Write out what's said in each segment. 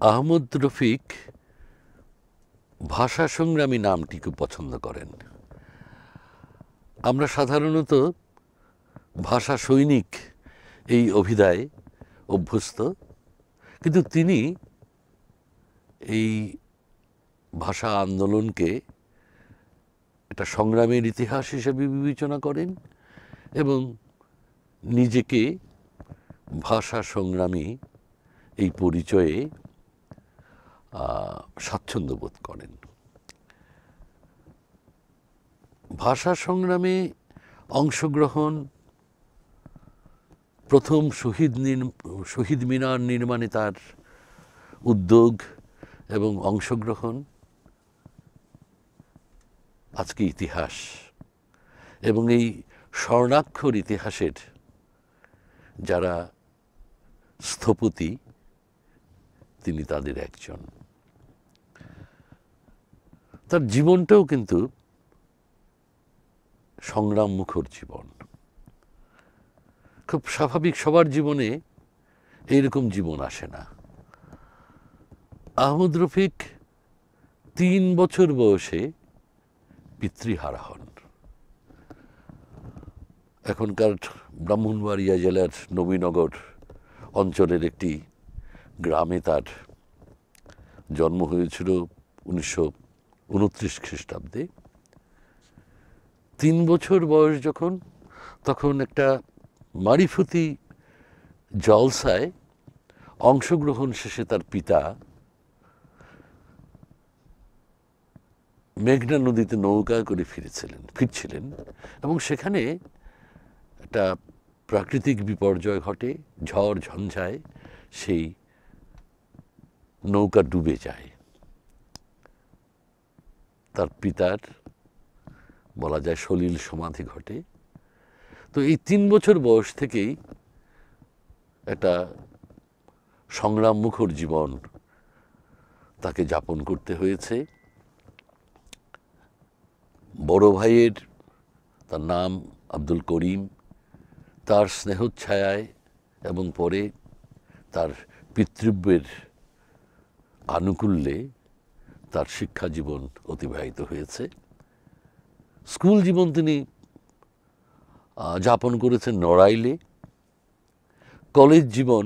আহমদ রফিক ভাষা সংগ্রামী নামটি খুব পছন্দ করেন। আমরা সাধারণত ভাষা সৈনিক এই অভিধায় অভ্যস্ত, কিন্তু তিনি এই ভাষা আন্দোলনকে একটা সংগ্রামের ইতিহাস হিসেবে বিবেচনা করেন এবং নিজেকে ভাষা সংগ্রামী এই পরিচয়ে স্বাচ্ছন্দ্য বোধ করেন। ভাষা সংগ্রামে অংশগ্রহণ, প্রথম শহীদ মিনার নির্মাণে তার উদ্যোগ এবং অংশগ্রহণ আজকে ইতিহাস, এবং এই স্বর্ণাক্ষর ইতিহাসের যারা স্থপতি তিনি তাদের একজন। তার জীবনটাও কিন্তু সংগ্রাম মুখর জীবন। খুব স্বাভাবিক, সবার জীবনে এইরকম জীবন আসে না। আহমদ রফিক ৩ বছর বয়সে পিতৃহারা হন। এখনকার ব্রাহ্মণবাড়িয়া জেলার নবীনগর অঞ্চলের একটি গ্রামে তার জন্ম হয়েছিল ১৯২৯ খ্রিস্টাব্দে। ৩ বছর বয়স যখন, তখন একটা মারিফতি জলসায় অংশগ্রহণ শেষে তার পিতা মেঘনা নদীতে নৌকা করে ফিরছিলেন এবং সেখানে একটা প্রাকৃতিক বিপর্যয় ঘটে, ঝড় ঝঞ্ঝায় সেই নৌকা ডুবে যায়। তার পিতার বলা যায় সলিল সমাধি ঘটে। তো এই ৩ বছর বয়স থেকেই একটা সংগ্রাম মুখর জীবন তাকে যাপন করতে হয়েছে। বড় ভাইয়ের, তার নাম আব্দুল করিম, তার স্নেহচ্ছায়ায় এবং পরে তার পিতৃব্যের আনুকূল্যে তার শিক্ষা জীবন অতিবাহিত হয়েছে। স্কুল জীবন তিনি যাপন করেছেন নড়াইলে। কলেজ জীবন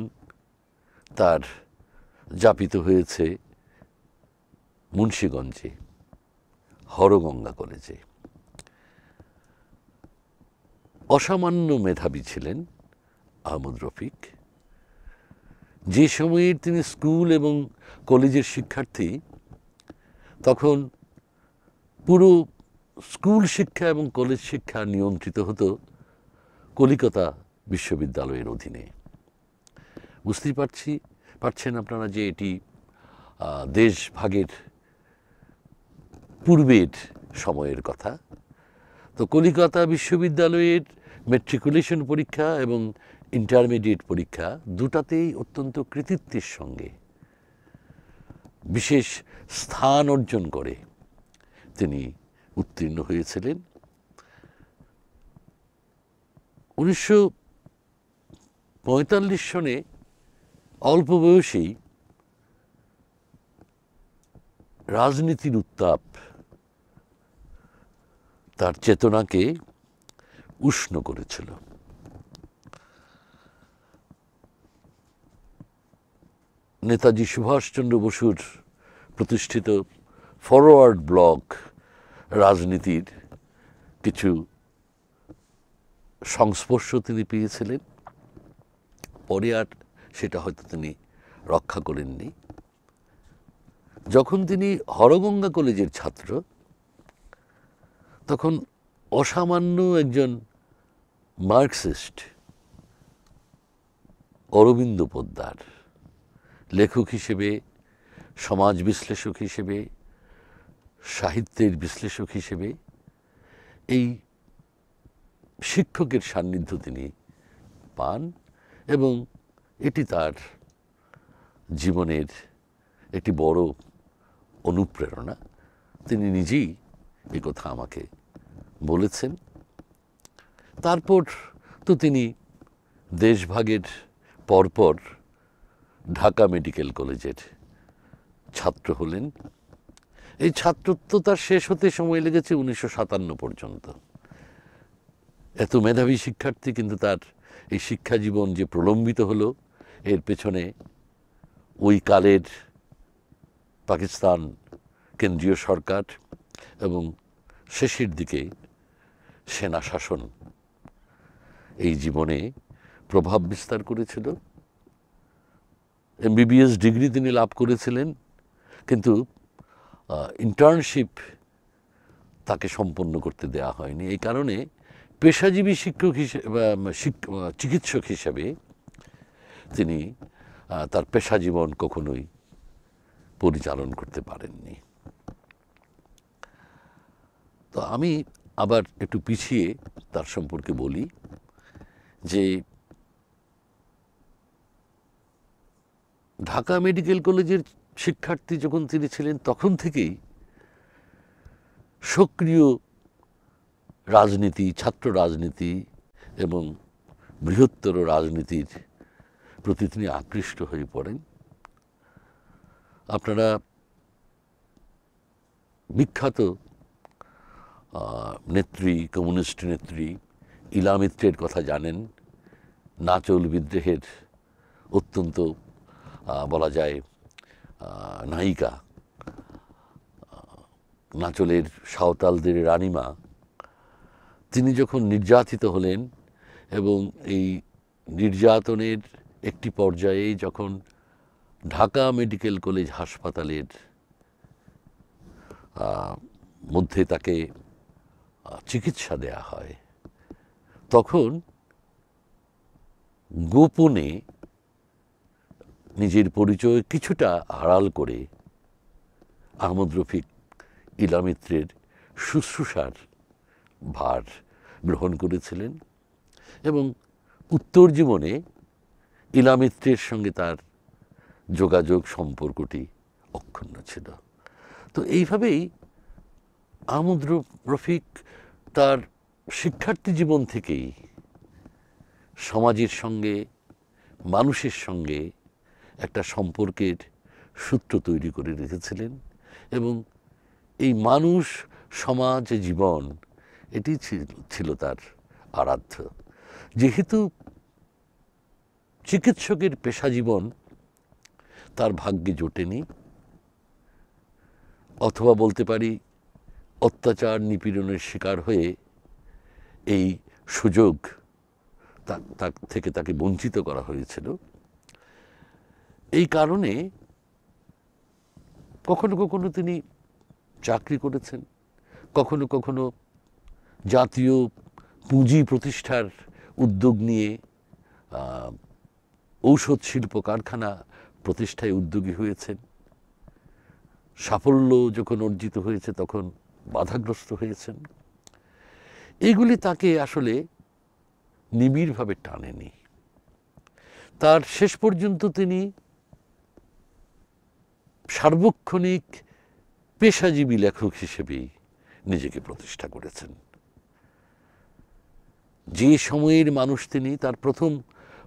তার যাপিত হয়েছে মুন্সিগঞ্জে, হরগঙ্গা কলেজে। অসামান্য মেধাবী ছিলেন আহমদ রফিক। যে সময়ে তিনি স্কুল এবং কলেজের শিক্ষার্থী, তখন পুরো স্কুল শিক্ষা এবং কলেজ শিক্ষা নিয়ন্ত্রিত হতো কলিকাতা বিশ্ববিদ্যালয়ের অধীনে। বুঝতেই পারছেন আপনারা যে এটি দেশভাগের পূর্বের সময়ের কথা। তো কলিকাতা বিশ্ববিদ্যালয়ের ম্যাট্রিকুলেশন পরীক্ষা এবং ইন্টারমিডিয়েট পরীক্ষা দুটাতেই অত্যন্ত কৃতিত্বের সঙ্গে বিশেষ স্থান অর্জন করে তিনি উত্তীর্ণ হয়েছিলেন। ১৯৪৫ সনে অল্প বয়সেই রাজনীতির উত্তাপ তার চেতনাকে উষ্ণ করেছিল। নেতাজি সুভাষচন্দ্র বসুর প্রতিষ্ঠিত ফরওয়ার্ড ব্লক রাজনীতির কিছু সংস্পর্শ তিনি পেয়েছিলেন, পরে আর সেটা হয়তো তিনি রক্ষা করেননি। যখন তিনি হরগঙ্গা কলেজের ছাত্র, তখন অসামান্য একজন মার্কসিস্ট অরবিন্দ পোদ্দার লেখক হিসেবে, সমাজ বিশ্লেষক হিসেবে, সাহিত্যের বিশ্লেষক হিসেবে এই শিক্ষকের সান্নিধ্য তিনি পান এবং এটি তার জীবনের একটি বড় অনুপ্রেরণা। তিনি নিজেই এ কথা আমাকে বলেছেন। তারপর তো তিনি দেশভাগের পরপর ঢাকা মেডিকেল কলেজের ছাত্র হলেন। এই ছাত্রত্ব তার শেষ হতে সময় লেগেছে 1957 পর্যন্ত। এত মেধাবী শিক্ষার্থী, কিন্তু তার এই শিক্ষা জীবন যে প্রলম্বিত হলো, এর পেছনে ওই কালের পাকিস্তান কেন্দ্রীয় সরকার এবং শেষের দিকে সেনা শাসন এই জীবনে প্রভাব বিস্তার করেছিল। এমবিবিএস ডিগ্রি তিনি লাভ করেছিলেন, কিন্তু ইন্টার্নশিপ তাকে সম্পন্ন করতে দেয়া হয়নি। এই কারণে পেশাজীবী শিক্ষক হিসেবে, চিকিৎসক হিসেবে তিনি তার পেশা জীবন কখনোই পরিচালন করতে পারেননি। তো আমি আবার একটু পিছিয়ে তার সম্পর্কে বলি যে ঢাকা মেডিকেল কলেজের শিক্ষার্থী যখন তিনি ছিলেন, তখন থেকেই সক্রিয় রাজনীতি, ছাত্র রাজনীতি এবং বৃহত্তর রাজনীতির প্রতি তিনি আকৃষ্ট হয়ে পড়েন। আপনারা বিখ্যাত নেত্রী, কমিউনিস্ট নেত্রী ইলা মিত্রের কথা জানেন। নাচল বিদ্রোহের অত্যন্ত বলা যায় নায়িকা, নাচলের সাঁওতালদের রানীমা। তিনি যখন নির্যাতিত হলেন এবং এই নির্যাতনের একটি পর্যায়ে যখন ঢাকা মেডিকেল কলেজ হাসপাতালের মধ্যে তাকে চিকিৎসা দেয়া হয়, তখন গোপনে নিজের পরিচয় কিছুটা আড়াল করে আহমদ রফিক ইলা মিত্রের শুশ্রূষার ভার গ্রহণ করেছিলেন এবং উত্তর জীবনে ইলা মিত্রের সঙ্গে তার যোগাযোগ সম্পর্কটি অক্ষুণ্ণ ছিল। তো এইভাবেই আহমদ রফিক তার শিক্ষার্থী জীবন থেকেই সমাজের সঙ্গে, মানুষের সঙ্গে একটা সম্পর্কের সূত্র তৈরি করে রেখেছিলেন এবং এই মানুষ, সমাজ, জীবন এটি ছিল তার আরাধ্য। যেহেতু চিকিৎসকের পেশা জীবন তার ভাগ্যে জোটেনি, অথবা বলতে পারি অত্যাচার নিপীড়নের শিকার হয়ে এই সুযোগ থেকে তাকে বঞ্চিত করা হয়েছিল, এই কারণে কখনো কখনো তিনি চাকরি করেছেন, কখনো কখনো জাতীয় পুঁজি প্রতিষ্ঠার উদ্যোগ নিয়ে ঔষধ শিল্প কারখানা প্রতিষ্ঠায় উদ্যোগী হয়েছেন। সাফল্য যখন অর্জিত হয়েছে তখন বাধাগ্রস্ত হয়েছেন। এইগুলি তাকে আসলে নিবিড়ভাবে টানেনি। তার শেষ পর্যন্ত তিনি সার্বক্ষণিক পেশাজীবী লেখক হিসেবেই নিজেকে প্রতিষ্ঠা করেছেন। যে সময়ের মানুষ তিনি, তার প্রথম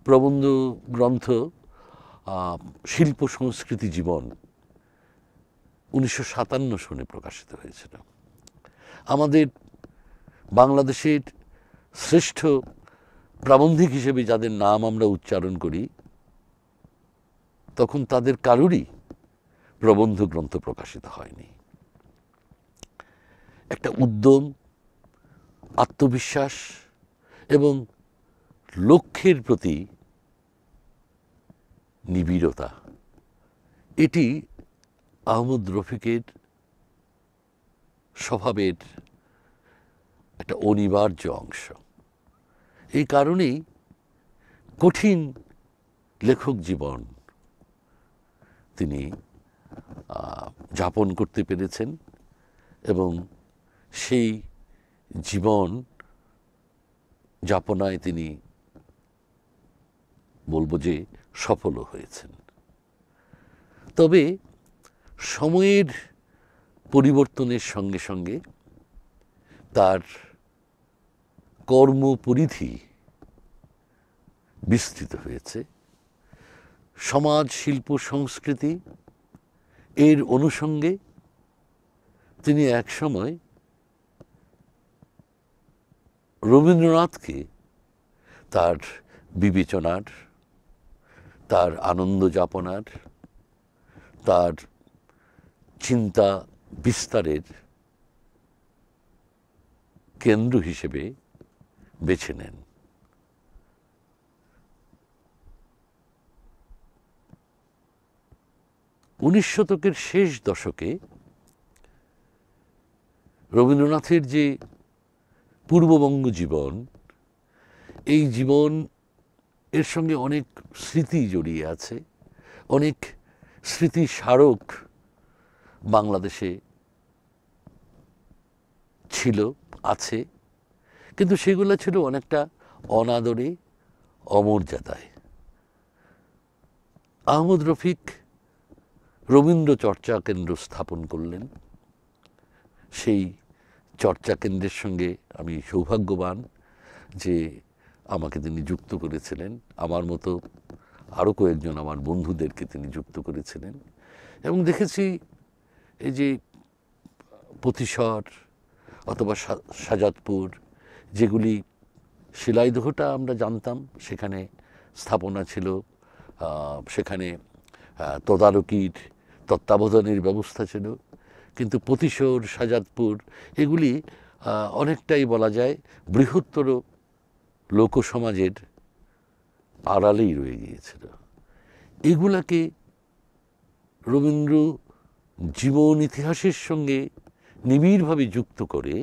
প্রবন্ধ গ্রন্থ শিল্প সংস্কৃতি জীবন 1957 সনে প্রকাশিত হয়েছিল। আমাদের বাংলাদেশের শ্রেষ্ঠ প্রাবন্ধিক হিসেবে যাদের নাম আমরা উচ্চারণ করি, তখন তাদের কারোরই প্রবন্ধ গ্রন্থ প্রকাশিত হয়নি। একটা উদ্যম, আত্মবিশ্বাস এবং লক্ষ্যের প্রতি নিবিড়তা, এটি আহমদ রফিকের স্বভাবের একটা অনিবার্য অংশ। এই কারণেই কঠিন লেখক জীবন তিনি যাপন করতে পেরেছেন এবং সেই জীবন যাপনায় তিনি বলবো যে সফলও হয়েছেন। তবে সময়ের পরিবর্তনের সঙ্গে সঙ্গে তার কর্মপরিধি বিস্তৃত হয়েছে। সমাজ, শিল্প, সংস্কৃতি এর অনুষঙ্গে তিনি একসময় রবীন্দ্রনাথকে তার বিবেচনার, তার আনন্দ যাপনার, তার চিন্তা বিস্তারের কেন্দ্র হিসেবে বেছে নেন। উনিশ শতকের শেষ দশকে রবীন্দ্রনাথের যে পূর্ববঙ্গ জীবন, এই জীবন এর সঙ্গে অনেক স্মৃতি জড়িয়ে আছে, অনেক স্মৃতি স্মারক বাংলাদেশে ছিল, আছে, কিন্তু সেগুলো ছিল অনেকটা অনাদরে, অমর্যাদায়। আহমদ রফিক রবীন্দ্র চর্চা কেন্দ্র স্থাপন করলেন। সেই চর্চা কেন্দ্রের সঙ্গে আমি সৌভাগ্যবান যে আমাকে তিনি যুক্ত করেছিলেন, আমার মতো আরও কয়েকজন আমার বন্ধুদেরকে তিনি যুক্ত করেছিলেন। এবং দেখেছি এই যে পতিশর অথবা সাজাদপুর, যেগুলি শিলাইদহটা আমরা জানতাম, সেখানে স্থাপনা ছিল, সেখানে তদারকির, তত্ত্বাবধানের ব্যবস্থা ছিল, কিন্তু পতিশর, সাজাদপুর এগুলি অনেকটাই বলা যায় বৃহত্তর লোকসমাজের আড়ালেই রয়ে গিয়েছিল। এগুলাকে রবীন্দ্র জীবন ইতিহাসের সঙ্গে নিবিড়ভাবে যুক্ত করে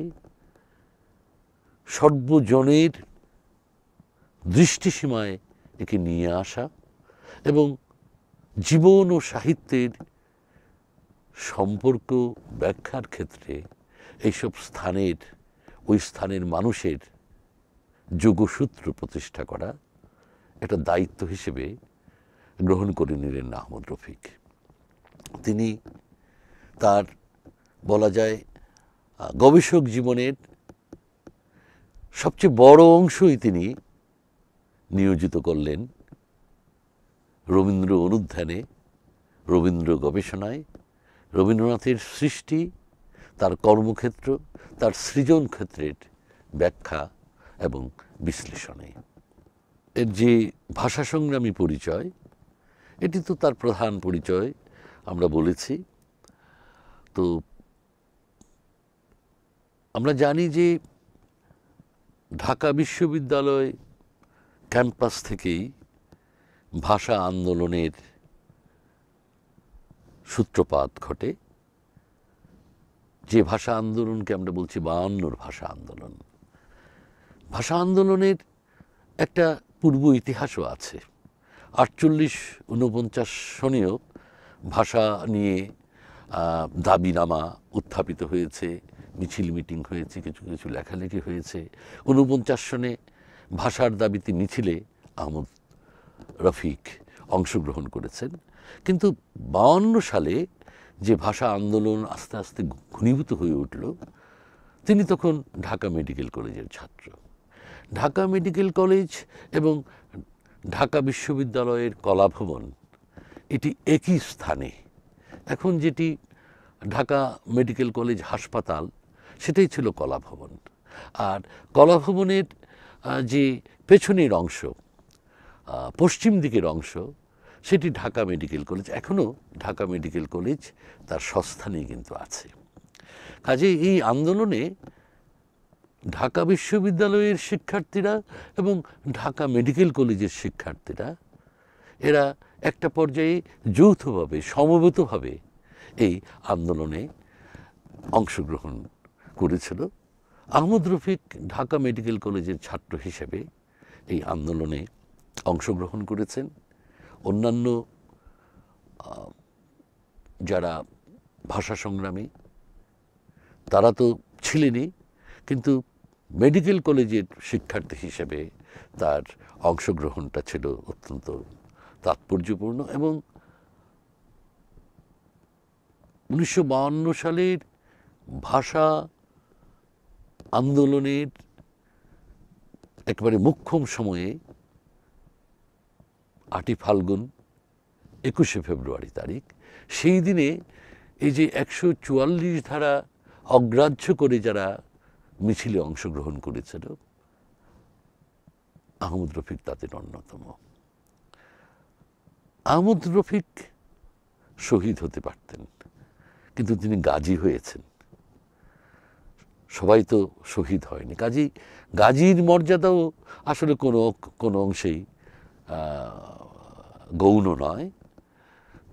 সর্বজনের দৃষ্টিসীমায় একে নিয়ে আসা এবং জীবন ও সাহিত্যের সম্পর্ক ব্যাখ্যার ক্ষেত্রে এইসব স্থানের, ওই স্থানের মানুষের যোগসূত্র প্রতিষ্ঠা করা একটা দায়িত্ব হিসেবে গ্রহণ করে নিলেন আহমদ রফিক। তিনি তার বলা যায় গবেষক জীবনের সবচেয়ে বড় অংশই তিনি নিয়োজিত করলেন রবীন্দ্র অনুধ্যানে, রবীন্দ্র গবেষণায়, রবীন্দ্রনাথের সৃষ্টি, তার কর্মক্ষেত্র, তার সৃজন ক্ষেত্রের ব্যাখ্যা এবং বিশ্লেষণে। এর যে ভাষা সংগ্রামী পরিচয়, এটি তো তার প্রধান পরিচয়, আমরা বলেছি। তো আমরা জানি যে ঢাকা বিশ্ববিদ্যালয় ক্যাম্পাস থেকেই ভাষা আন্দোলনের সূত্রপাত ঘটে, যে ভাষা আন্দোলনকে আমরা বলছি 52 ভাষা আন্দোলন। ভাষা আন্দোলনের একটা পূর্ব ইতিহাসও আছে। 48-49 সনেও ভাষা নিয়ে দাবিনামা উত্থাপিত হয়েছে, মিছিল মিটিং হয়েছে, কিছু কিছু লেখালেখি হয়েছে। 49 সনে ভাষার দাবিতে মিছিলে আহমদ রফিক অংশগ্রহণ করেছেন। কিন্তু 52 সালে যে ভাষা আন্দোলন আস্তে আস্তে ঘনীভূত হয়ে উঠল, তিনি তখন ঢাকা মেডিকেল কলেজের ছাত্র। ঢাকা মেডিকেল কলেজ এবং ঢাকা বিশ্ববিদ্যালয়ের কলাভবন এটি একই স্থানে। এখন যেটি ঢাকা মেডিকেল কলেজ হাসপাতাল, সেটাই ছিল কলাভবন। আর কলাভবনের যে পেছনের অংশ, পশ্চিম দিকের অংশ, সেটি ঢাকা মেডিকেল কলেজ। এখনও ঢাকা মেডিকেল কলেজ তার স্বস্থানেই কিন্তু আছে। কাজেই এই আন্দোলনে ঢাকা বিশ্ববিদ্যালয়ের শিক্ষার্থীরা এবং ঢাকা মেডিকেল কলেজের শিক্ষার্থীরা এরা একটা পর্যায়ে যৌথভাবে, সমবেতভাবে এই আন্দোলনে অংশগ্রহণ করেছিল। আহমদ রফিক ঢাকা মেডিকেল কলেজের ছাত্র হিসেবে এই আন্দোলনে অংশগ্রহণ করেছেন। অন্যান্য যারা ভাষা সংগ্রামী তারা তো ছিলেনই, কিন্তু মেডিকেল কলেজের শিক্ষার্থী হিসেবে তার অংশগ্রহণটা ছিল অত্যন্ত তাৎপর্যপূর্ণ। এবং 1952 সালের ভাষা আন্দোলনের একেবারে মোক্ষম সময়ে 8ই ফাল্গুন 21শে ফেব্রুয়ারি তারিখ, সেই দিনে এই যে 144 ধারা অগ্রাহ্য করে যারা মিছিলে অংশগ্রহণ করেছিল, আহমদ রফিক তাদের অন্যতম। আহমদ রফিক শহীদ হতে পারতেন, কিন্তু তিনি গাজী হয়েছেন। সবাই তো শহীদ হয়নি, কাজী গাজীর মর্যাদাও আসলে কোনো অংশেই গৌণ নয়।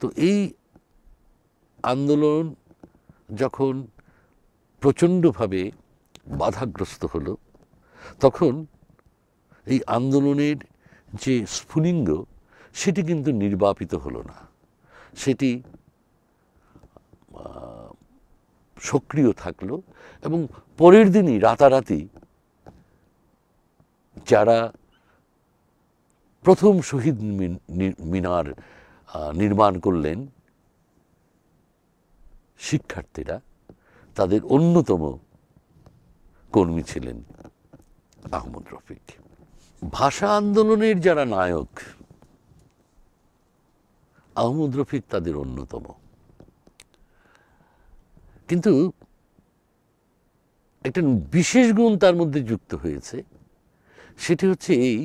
তো এই আন্দোলন যখন প্রচণ্ডভাবে বাধাগ্রস্ত হলো, তখন এই আন্দোলনের যে স্ফুলিঙ্গ সেটি কিন্তু নির্বাপিত হলো না, সেটি সক্রিয় থাকলো। এবং পরের দিনই রাতারাতি যারা প্রথম শহীদ মিনার নির্মাণ করলেন শিক্ষার্থীরা, তাদের অন্যতম কর্মী ছিলেন আহমদ রফিক। ভাষা আন্দোলনের যারা নায়ক, আহমদ রফিক তাদের অন্যতম। কিন্তু একটা বিশেষ গুণ তার মধ্যে যুক্ত হয়েছে, সেটি হচ্ছে এই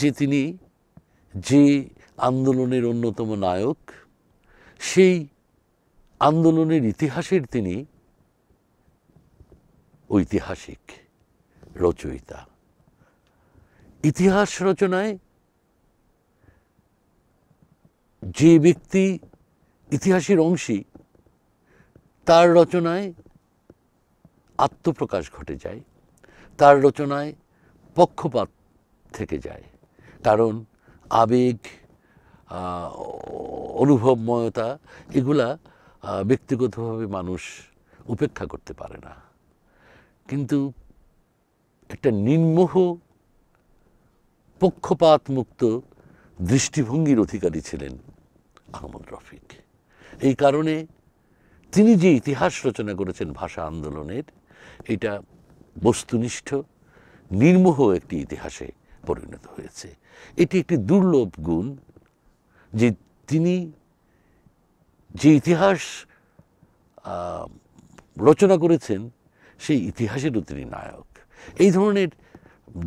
যে তিনি যে আন্দোলনের অন্যতম নায়ক, সেই আন্দোলনের ইতিহাসের তিনি ঐতিহাসিক রচয়িতা। ইতিহাস রচনায় যে ব্যক্তি ইতিহাসের অংশী, তার রচনায় আত্মপ্রকাশ ঘটে যায়, তার রচনায় পক্ষপাত থেকে যায়। কারণ আবেগ, অনুভবময়তা, এগুলা ব্যক্তিগতভাবে মানুষ উপেক্ষা করতে পারে না। কিন্তু একটা নির্মোহ পক্ষপাত মুক্ত দৃষ্টিভঙ্গির অধিকারী ছিলেন আহমদ রফিক। এই কারণে তিনি যে ইতিহাস রচনা করেছেন ভাষা আন্দোলনের, এটা বস্তুনিষ্ঠ নির্মোহ একটি ইতিহাসে পরিণত হয়েছে। এটি একটি দুর্লভ গুণ যে তিনি যে ইতিহাস রচনা করেছেন সেই ইতিহাসেরও তিনি নায়ক। এই ধরনের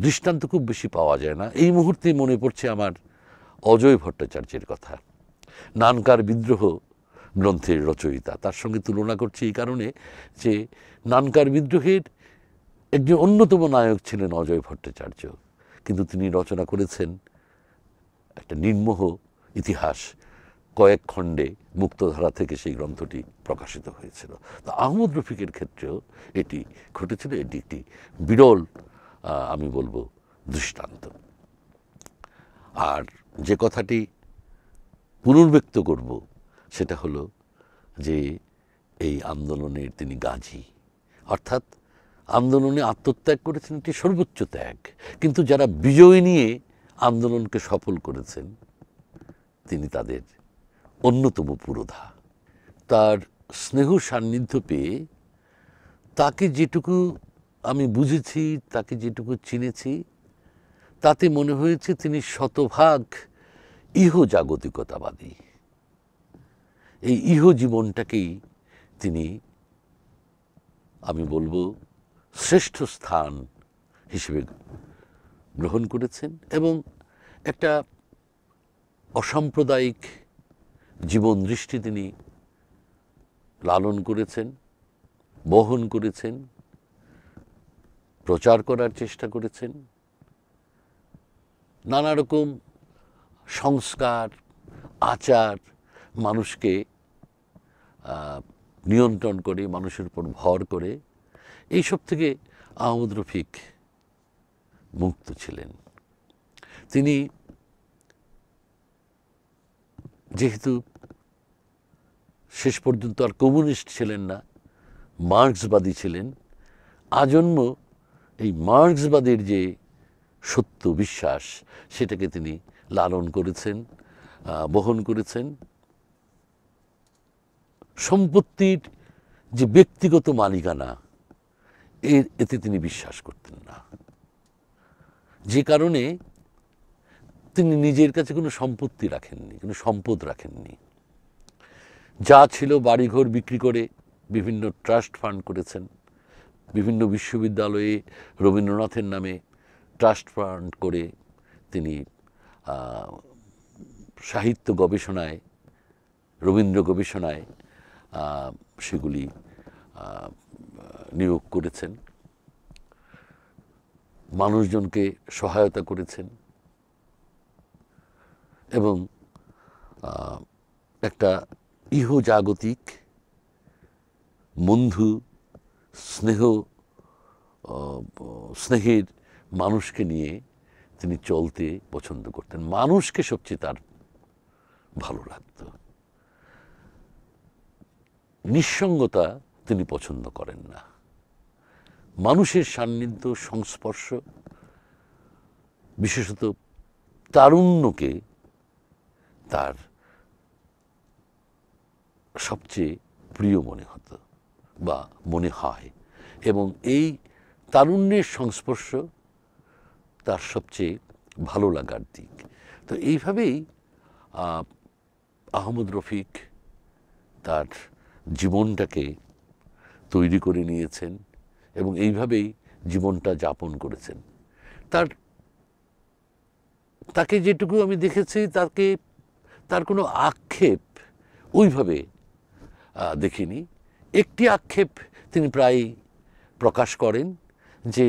দৃষ্টান্ত খুব বেশি পাওয়া যায় না। এই মুহূর্তে মনে পড়ছে আমার অজয় ভট্টাচার্যের কথা, নানকার বিদ্রোহ গ্রন্থের রচয়িতা। তার সঙ্গে তুলনা করছি এই কারণে যে নানকার বিদ্রোহের একজন অন্যতম নায়ক ছিলেন অজয় ভট্টাচার্য, কিন্তু তিনি রচনা করেছেন একটা নির্মোহ ইতিহাস। কয়েক খণ্ডে মুক্তধারা থেকে সেই গ্রন্থটি প্রকাশিত হয়েছিল। তো আহমদ রফিকের ক্ষেত্রেও এটি ঘটেছিল। এটি একটি বিরল, আমি বলবো, দৃষ্টান্ত। আর যে কথাটি পুনর্ব্যক্ত করব সেটা হলো যে এই আন্দোলনের তিনি গাজী, অর্থাৎ আন্দোলনে আত্মত্যাগ করেছেন, এটি সর্বোচ্চ ত্যাগ। কিন্তু যারা বিজয় নিয়ে আন্দোলনকে সফল করেছেন, তিনি তাদের অন্যতম পুরোধা। তার স্নেহ সান্নিধ্য পেয়ে তাকে যেটুকু আমি বুঝেছি, তাকে যেটুকু চিনেছি, তাতে মনে হয়েছে তিনি শতভাগ ইহজাগতিকতাবাদী। এই ইহ জীবনটাকেই তিনি, আমি বলবো, শ্রেষ্ঠ স্থান হিসেবে গ্রহণ করেছেন এবং একটা অসাম্প্রদায়িক জীবন দৃষ্টি তিনি লালন করেছেন, বহন করেছেন, প্রচার করার চেষ্টা করেছেন। নানা রকম সংস্কার, আচার মানুষকে নিয়ন্ত্রণ করে, মানুষের উপর ভর করে, এইসব থেকে আহমদ রফিক মুক্ত ছিলেন। তিনি যেহেতু শেষ পর্যন্ত আর কমিউনিস্ট ছিলেন না, মার্ক্সবাদী ছিলেন, আজন্ম এই মার্ক্সবাদের যে সত্য বিশ্বাস সেটাকে তিনি লালন করেছেন, বহন করেছেন। সম্পত্তির যে ব্যক্তিগত মালিকানা, এতে তিনি বিশ্বাস করতেন না, যে কারণে তিনি নিজের কাছে কোনো সম্পত্তি রাখেননি, কোনো সম্পদ রাখেননি। যা ছিল বাড়িঘর বিক্রি করে বিভিন্ন ট্রাস্ট ফান্ড করেছেন, বিভিন্ন বিশ্ববিদ্যালয়ে রবীন্দ্রনাথের নামে ট্রাস্ট ফান্ড করে তিনি সাহিত্য গবেষণায়, রবীন্দ্র গবেষণায় সেগুলি নিয়োগ করেছেন, মানুষজনকে সহায়তা করেছেন এবং একটা ইহজাগতিক বন্ধু স্নেহের মানুষকে নিয়ে তিনি চলতে পছন্দ করতেন। মানুষকে সবচেয়ে তার ভালো লাগত। নিঃসঙ্গতা তিনি পছন্দ করেন না। মানুষের সান্নিধ্য, সংস্পর্শ, বিশেষত তারুণ্যকে তার সবচেয়ে প্রিয় মনে হতো বা মনে হয়, এবং এই তারুণ্যের সংস্পর্শ তার সবচেয়ে ভালো লাগার দিক। তো এইভাবেই আহমদ রফিক তার জীবনটাকে তৈরি করে নিয়েছেন এবং এইভাবেই জীবনটা যাপন করেছেন। তাকে যেটুকু আমি দেখেছি, তার কোনো আক্ষেপ ওইভাবে দেখিনি। একটি আক্ষেপ তিনি প্রায় প্রকাশ করেন যে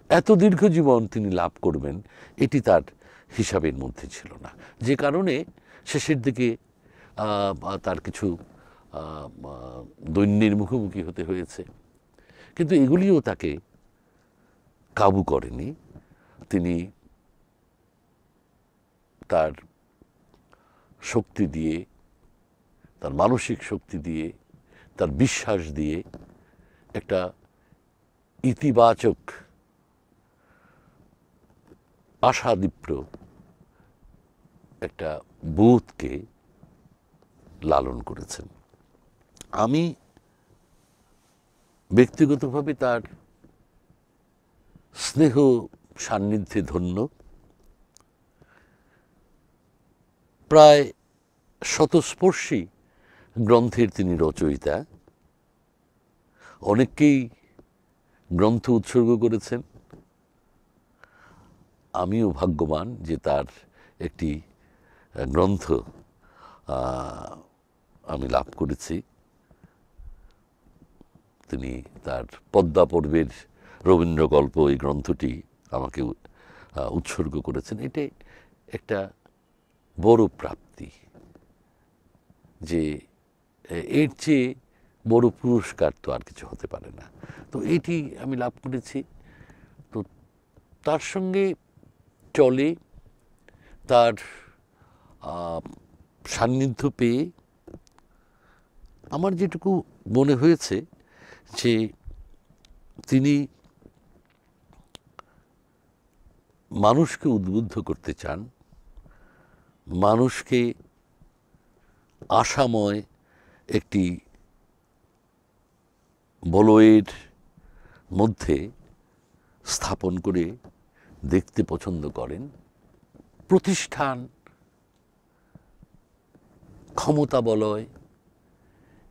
এত দীর্ঘ জীবন তিনি লাভ করবেন এটি তার হিসাবের মধ্যে ছিল না, যে কারণে শেষের দিকে তার কিছু দৈন্যের মুখোমুখি হতে হয়েছে। কিন্তু এগুলিও তাকে কাবু করেনি। তিনি তার শক্তি দিয়ে, তার মানসিক শক্তি দিয়ে, তার বিশ্বাস দিয়ে একটা ইতিবাচক আশাদীপ্ত একটা বোধকে লালন করেছেন। আমি ব্যক্তিগতভাবে তার স্নেহ সান্নিধ্যে ধন্য। প্রায় শতস্পর্শী গ্রন্থের তিনি রচয়িতা। অনেককেই গ্রন্থ উৎসর্গ করেছেন। আমিও ভাগ্যবান যে তার একটি গ্রন্থ আমি লাভ করেছি। তিনি তার পদ্মা পর্বের রবীন্দ্র গল্প, এই গ্রন্থটি আমাকে উৎসর্গ করেছেন। এটা একটা বড় প্রাপ্তি, যে এর চেয়ে বড় পুরস্কার তো আর কিছু হতে পারে না। তো এটি আমি লাভ করেছি। তো তার সঙ্গে চলে, তার সান্নিধ্য পেয়ে আমার যেটুকু মনে হয়েছে যে তিনি মানুষকে উদ্বুদ্ধ করতে চান, মানুষকে আশাময় একটি বলয়ের মধ্যে স্থাপন করে দেখতে পছন্দ করেন। প্রতিষ্ঠান, ক্ষমতা বলয়,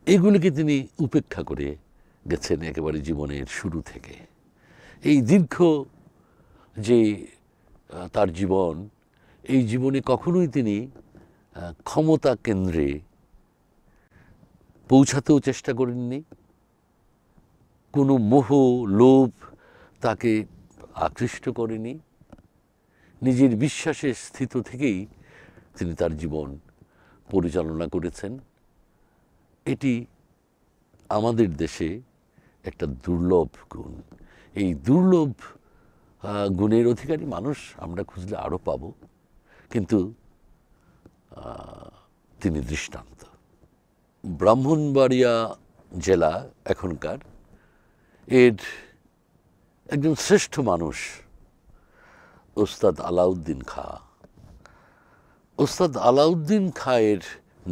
এগুলিকে তিনি উপেক্ষা করে গেছেন একেবারে জীবনের শুরু থেকে। এই দীর্ঘ যে তার জীবন, এই জীবনে কখনোই তিনি ক্ষমতা কেন্দ্রে পৌঁছাতেও চেষ্টা করেননি। কোনো মোহ, লোভ তাকে আকৃষ্ট করেনি। নিজের বিশ্বাসে স্থিত থেকেই তিনি তার জীবন পরিচালনা করেছেন। এটি আমাদের দেশে একটা দুর্লভ গুণ। এই দুর্লভ গুণের অধিকারী মানুষ আমরা খুঁজলে আরও পাব, কিন্তু তিনি দৃষ্টান্ত। ব্রাহ্মণবাড়িয়া জেলা এখনকার, এর একজন শ্রেষ্ঠ মানুষ ওস্তাদ আলাউদ্দিন খাঁ। ওস্তাদ আলাউদ্দিন খাঁয়ের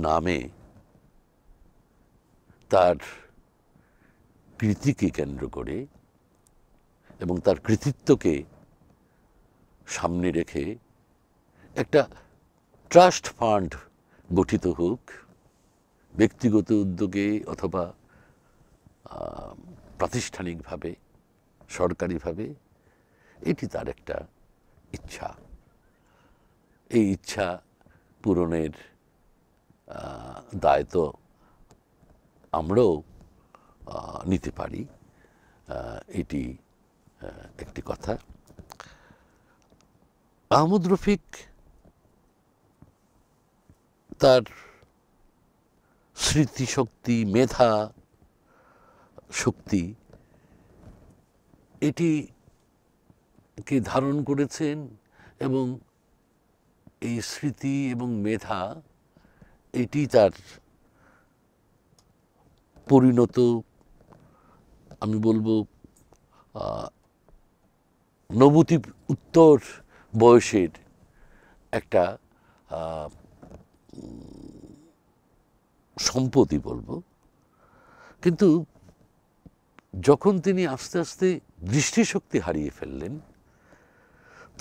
নামে, তার কৃতিকে কেন্দ্র করে এবং তার কৃতিত্বকে সামনে রেখে একটা ট্রাস্ট ফান্ড গঠিত হোক, ব্যক্তিগত উদ্যোগে অথবা প্রাতিষ্ঠানিকভাবে, সরকারিভাবে, এটি তার একটা ইচ্ছা। এই ইচ্ছা পূরণের দায় তো আমরাও নিতে পারি, এটি একটি কথা। আহমদ রফিক তার স্মৃতিশক্তি, মেধা শক্তি, এটিকে ধারণ করেছেন এবং এই স্মৃতি এবং মেধা এটি তার পরিণত, আমি বলবো নবতী উত্তর বয়সের একটা সম্পত্তি বলবো। কিন্তু যখন তিনি আস্তে আস্তে দৃষ্টিশক্তি হারিয়ে ফেললেন,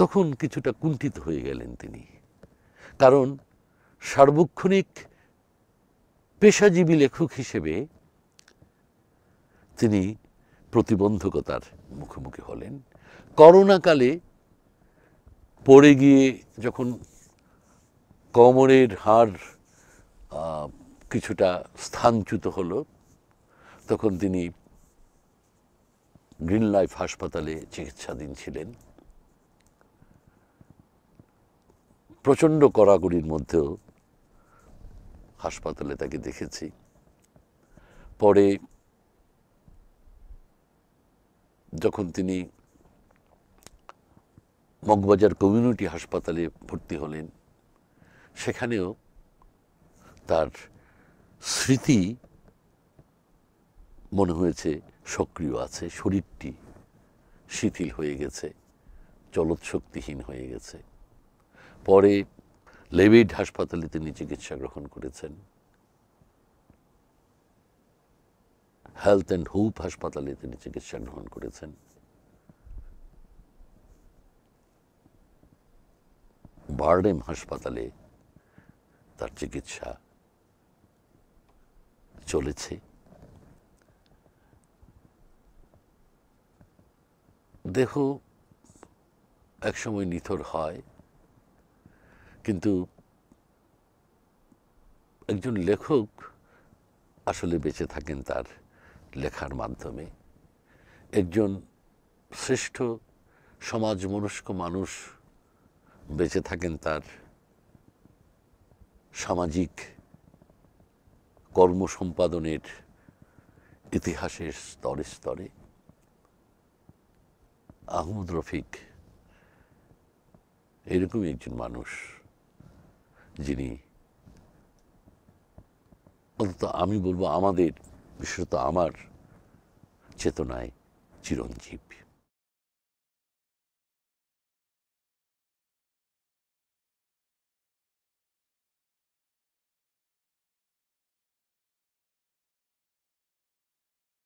তখন কিছুটা কুণ্ঠিত হয়ে গেলেন তিনি। কারণ সার্বক্ষণিক পেশাজীবী লেখক হিসেবে তিনি প্রতিবন্ধকতার মুখোমুখি হলেন। করোনাকালে পড়ে গিয়ে যখন কোমরের হাড় কিছুটা স্থানচ্যুত হলো, তখন তিনি গ্রিন লাইফ হাসপাতালে চিকিৎসাধীন ছিলেন। প্রচণ্ড কড়াকড়ির মধ্যেও হাসপাতালে তাকে দেখেছি। পরে যখন তিনি মগবাজার কমিউনিটি হাসপাতালে ভর্তি হলেন, সেখানেও তার স্মৃতি মনে হয়েছে সক্রিয় আছে, শরীরটি শিথিল হয়ে গেছে, চলৎশক্তিহীন হয়ে গেছে। পরে লেভিড হাসপাতালে তিনি চিকিৎসা গ্রহণ করেছেন, হেলথ অ্যান্ড হোপ হাসপাতালে তিনি চিকিৎসা গ্রহণ করেছেন, বারডেম হাসপাতালে তার চিকিৎসা চলেছে। দেহ একসময় নিথর হয়, কিন্তু একজন লেখক আসলে বেঁচে থাকেন তার লেখার মাধ্যমে। একজন শ্রেষ্ঠ সমাজ মনস্ক মানুষ বেঁচে থাকেন তার সামাজিক কর্ম সম্পাদনের ইতিহাসের স্তরে স্তরে। আহমদ রফিক এরকমই একজন মানুষ, যিনি অন্তত আমি বলবো আমাদের, বিশেষত আমার চেতনায় চিরঞ্জীব।